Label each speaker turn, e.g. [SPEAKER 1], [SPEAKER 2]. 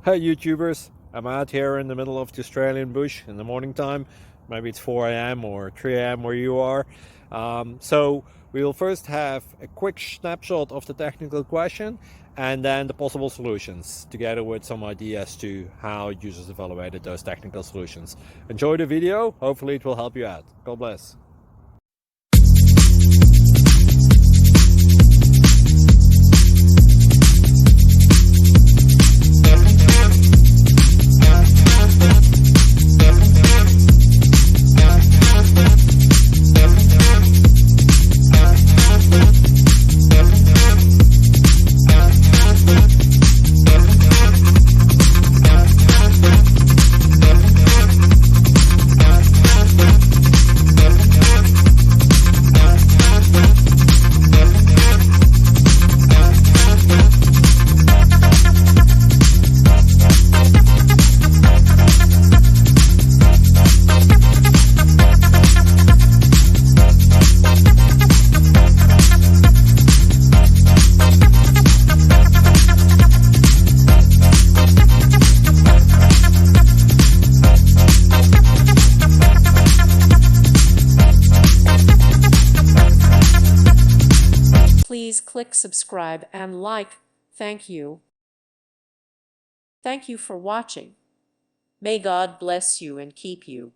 [SPEAKER 1] Hey YouTubers, I'm out here in the middle of the Australian bush in the morning time. Maybe it's 4 a.m. or 3 a.m. where you are. So we'll first have a quick snapshot of the technical question and then the possible solutions, together with some ideas to how users evaluated those technical solutions. Enjoy the video, hopefully it will help you out. God bless.
[SPEAKER 2] Please click subscribe and like. Thank you. Thank you for watching. May God bless you and keep you.